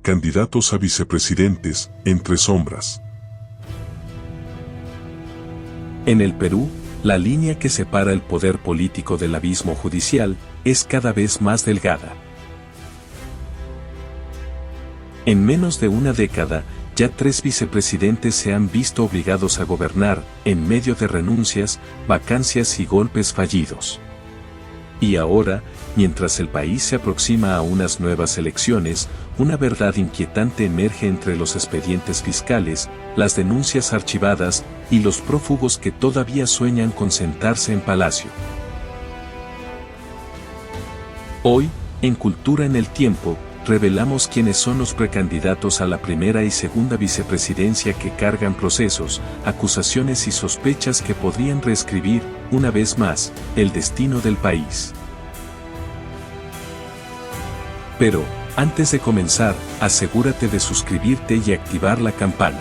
Candidatos a vicepresidentes, entre sombras. En el Perú, la línea que separa el poder político del abismo judicial es cada vez más delgada. En menos de una década, ya 3 vicepresidentes se han visto obligados a gobernar, en medio de renuncias, vacancias y golpes fallidos. Y ahora, mientras el país se aproxima a unas nuevas elecciones, una verdad inquietante emerge entre los expedientes fiscales, las denuncias archivadas y los prófugos que todavía sueñan con sentarse en palacio. Hoy, en Cultura en el Tiempo, revelamos quiénes son los precandidatos a la primera y segunda vicepresidencia que cargan procesos, acusaciones y sospechas que podrían reescribir, una vez más, el destino del país. Pero, antes de comenzar, asegúrate de suscribirte y activar la campana.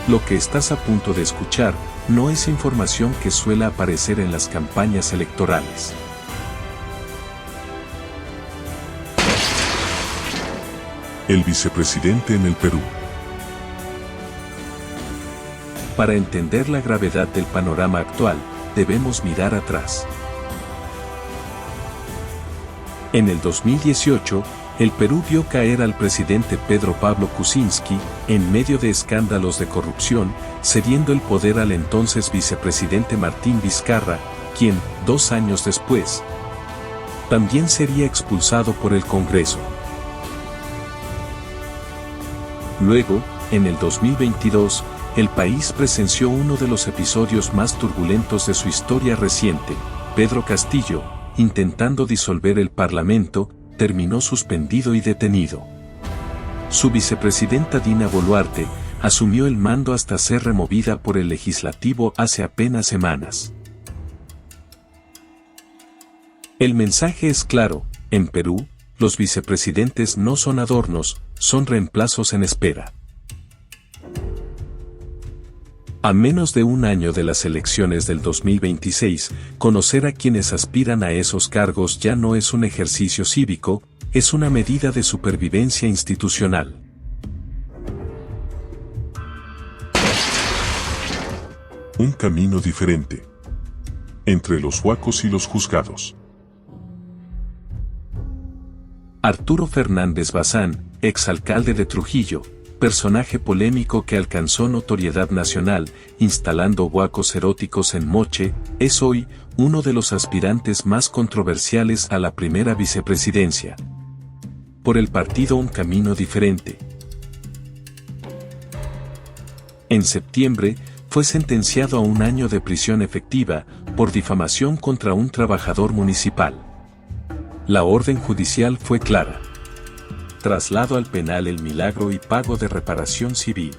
Lo que estás a punto de escuchar no es información que suele aparecer en las campañas electorales. El vicepresidente en el Perú. Para entender la gravedad del panorama actual, debemos mirar atrás. En el 2018, el Perú vio caer al presidente Pedro Pablo Kuczynski, en medio de escándalos de corrupción, cediendo el poder al entonces vicepresidente Martín Vizcarra, quien, 2 años después, también sería expulsado por el Congreso. Luego, en el 2022, el país presenció uno de los episodios más turbulentos de su historia reciente. Pedro Castillo, intentando disolver el Parlamento, terminó suspendido y detenido. Su vicepresidenta Dina Boluarte asumió el mando hasta ser removida por el legislativo hace apenas semanas. El mensaje es claro: en Perú, los vicepresidentes no son adornos, son reemplazos en espera. A menos de un año de las elecciones del 2026, conocer a quienes aspiran a esos cargos ya no es un ejercicio cívico, es una medida de supervivencia institucional. Un camino diferente. Entre los huacos y los juzgados. Arturo Fernández Bazán, exalcalde de Trujillo, personaje polémico que alcanzó notoriedad nacional, instalando huacos eróticos en Moche, es hoy uno de los aspirantes más controversiales a la primera vicepresidencia. Por el partido Un Camino Diferente. En septiembre, fue sentenciado a 1 año de prisión efectiva por difamación contra un trabajador municipal. La orden judicial fue clara: traslado al penal El Milagro y pago de reparación civil.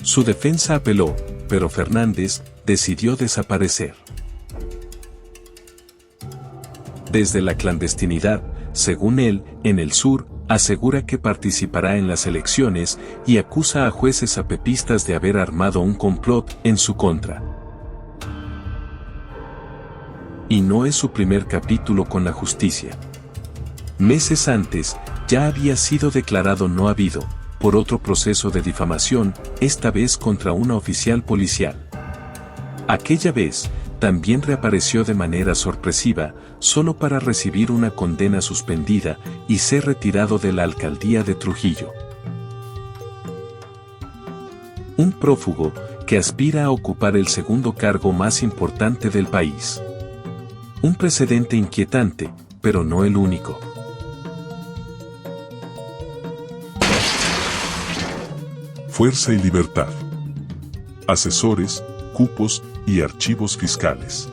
Su defensa apeló, pero Fernández decidió desaparecer. Desde la clandestinidad, según él, en el sur, asegura que participará en las elecciones y acusa a jueces apepistas de haber armado un complot en su contra. Y no es su primer capítulo con la justicia. Meses antes, ya había sido declarado no habido, por otro proceso de difamación, esta vez contra una oficial policial. Aquella vez, también reapareció de manera sorpresiva, solo para recibir una condena suspendida y ser retirado de la alcaldía de Trujillo. Un prófugo que aspira a ocupar el segundo cargo más importante del país. Un precedente inquietante, pero no el único. Fuerza y libertad. Asesores, cupos y archivos fiscales.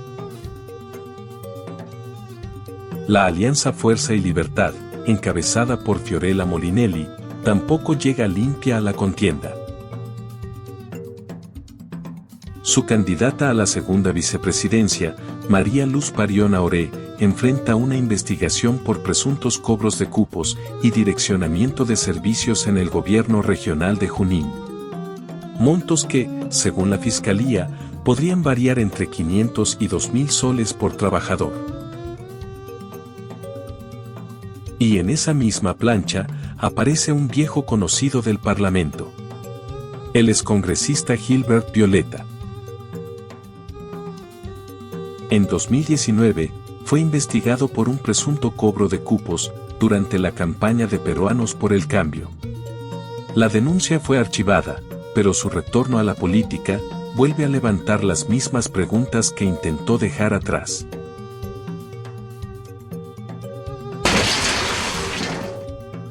La Alianza Fuerza y Libertad, encabezada por Fiorella Molinelli, tampoco llega limpia a la contienda. Su candidata a la segunda vicepresidencia, María Luz Parión Aoré, enfrenta una investigación por presuntos cobros de cupos y direccionamiento de servicios en el gobierno regional de Junín. Montos que, según la Fiscalía, podrían variar entre 500 y 2.000 soles por trabajador. Y en esa misma plancha, aparece un viejo conocido del Parlamento. El excongresista Gilbert Violeta. En 2019, fue investigado por un presunto cobro de cupos durante la campaña de Peruanos por el Cambio. La denuncia fue archivada, pero su retorno a la política vuelve a levantar las mismas preguntas que intentó dejar atrás.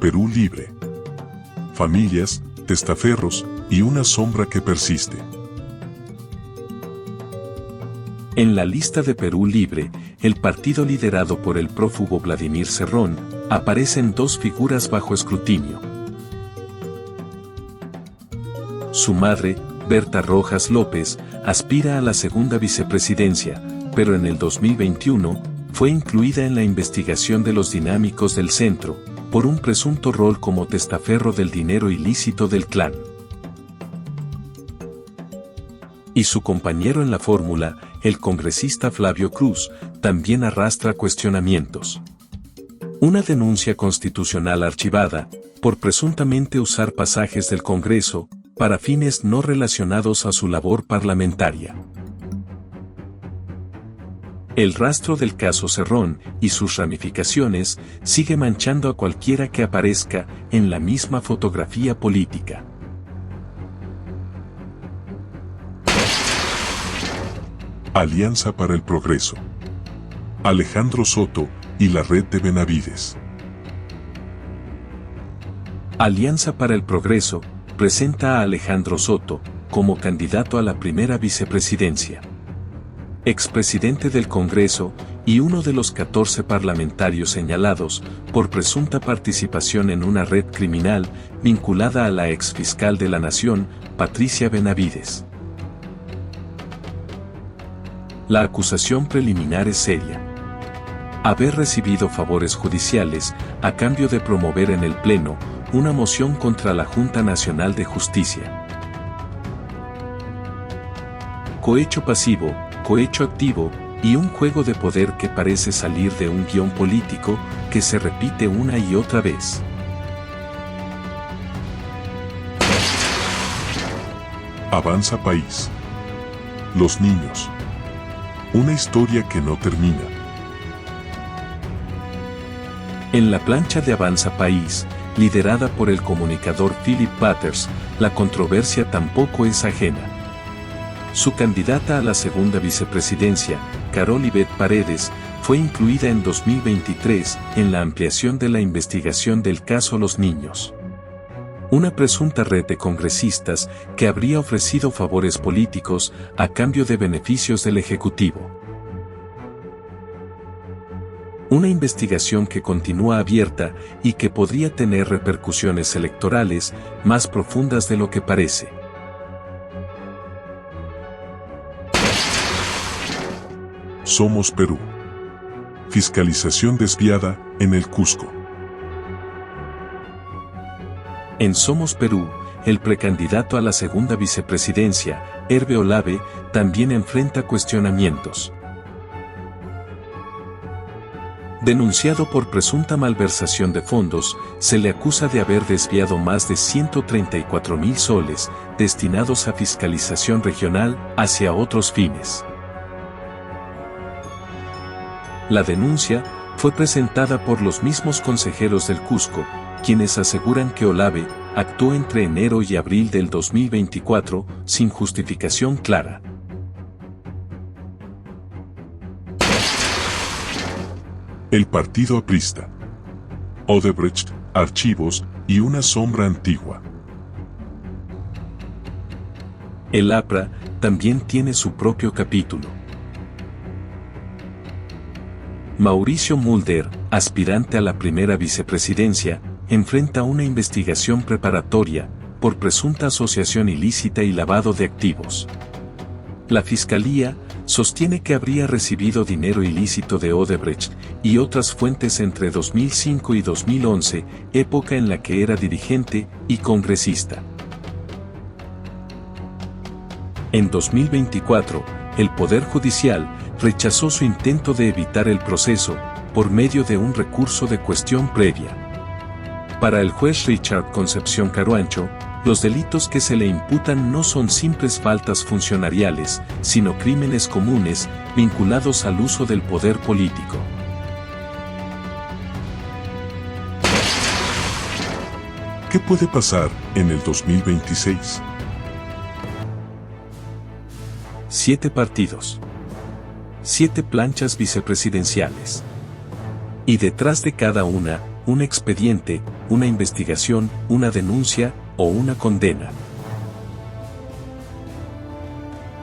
Perú libre. Familias, testaferros y una sombra que persiste. En la lista de Perú Libre, el partido liderado por el prófugo Vladimir Cerrón, aparecen dos figuras bajo escrutinio. Su madre, Berta Rojas López, aspira a la segunda vicepresidencia, pero en el 2021, fue incluida en la investigación de los dinámicos del centro, por un presunto rol como testaferro del dinero ilícito del clan. Y su compañero en la fórmula, el congresista Flavio Cruz, también arrastra cuestionamientos. Una denuncia constitucional archivada, por presuntamente usar pasajes del Congreso, para fines no relacionados a su labor parlamentaria. El rastro del caso Cerrón y sus ramificaciones sigue manchando a cualquiera que aparezca en la misma fotografía política. Alianza para el Progreso. Alejandro Soto y la Red de Benavides. Alianza para el Progreso presenta a Alejandro Soto como candidato a la primera vicepresidencia. Expresidente del Congreso y uno de los 14 parlamentarios señalados por presunta participación en una red criminal vinculada a la exfiscal de la Nación, Patricia Benavides. La acusación preliminar es seria. Haber recibido favores judiciales a cambio de promover en el Pleno una moción contra la Junta Nacional de Justicia. Cohecho pasivo, cohecho activo y un juego de poder que parece salir de un guión político que se repite una y otra vez. Avanza País. Los niños. Una historia que no termina. En la plancha de Avanza País, liderada por el comunicador Philip Butters, la controversia tampoco es ajena. Su candidata a la segunda vicepresidencia, Carol Ivette Paredes, fue incluida en 2023 en la ampliación de la investigación del caso Los Niños. Una presunta red de congresistas que habría ofrecido favores políticos a cambio de beneficios del Ejecutivo. Una investigación que continúa abierta y que podría tener repercusiones electorales más profundas de lo que parece. Somos Perú. Fiscalización desviada en el Cusco. En Somos Perú, el precandidato a la segunda vicepresidencia, Hervé Olave, también enfrenta cuestionamientos. Denunciado por presunta malversación de fondos, se le acusa de haber desviado más de 134.000 soles destinados a fiscalización regional hacia otros fines. La denuncia fue presentada por los mismos consejeros del Cusco, quienes aseguran que Olave actuó entre enero y abril del 2024 sin justificación clara. El partido aprista. Odebrecht, archivos y una sombra antigua. El APRA también tiene su propio capítulo. Mauricio Mulder, aspirante a la primera vicepresidencia, enfrenta una investigación preparatoria por presunta asociación ilícita y lavado de activos. La Fiscalía sostiene que habría recibido dinero ilícito de Odebrecht y otras fuentes entre 2005 y 2011, época en la que era dirigente y congresista. En 2024, el Poder Judicial rechazó su intento de evitar el proceso por medio de un recurso de cuestión previa. Para el juez Richard Concepción Caruancho, los delitos que se le imputan no son simples faltas funcionariales, sino crímenes comunes vinculados al uso del poder político. ¿Qué puede pasar en el 2026? 7 partidos. 7 planchas vicepresidenciales. Y detrás de cada una, un expediente, una investigación, una denuncia o una condena.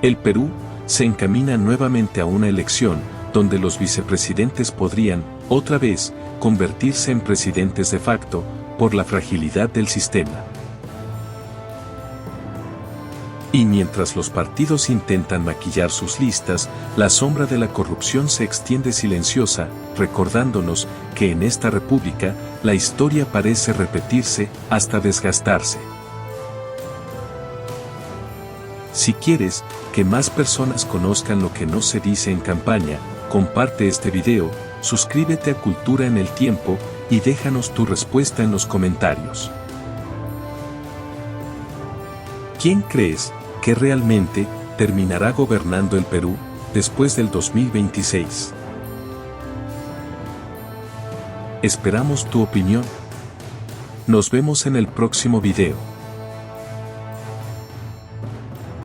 El Perú se encamina nuevamente a una elección donde los vicepresidentes podrían, otra vez, convertirse en presidentes de facto por la fragilidad del sistema. Y mientras los partidos intentan maquillar sus listas, la sombra de la corrupción se extiende silenciosa, recordándonos que en esta república, la historia parece repetirse hasta desgastarse. Si quieres que más personas conozcan lo que no se dice en campaña, comparte este video, suscríbete a Cultura en el Tiempo y déjanos tu respuesta en los comentarios. ¿Quién crees que realmente terminará gobernando el Perú después del 2026? Esperamos tu opinión. Nos vemos en el próximo video.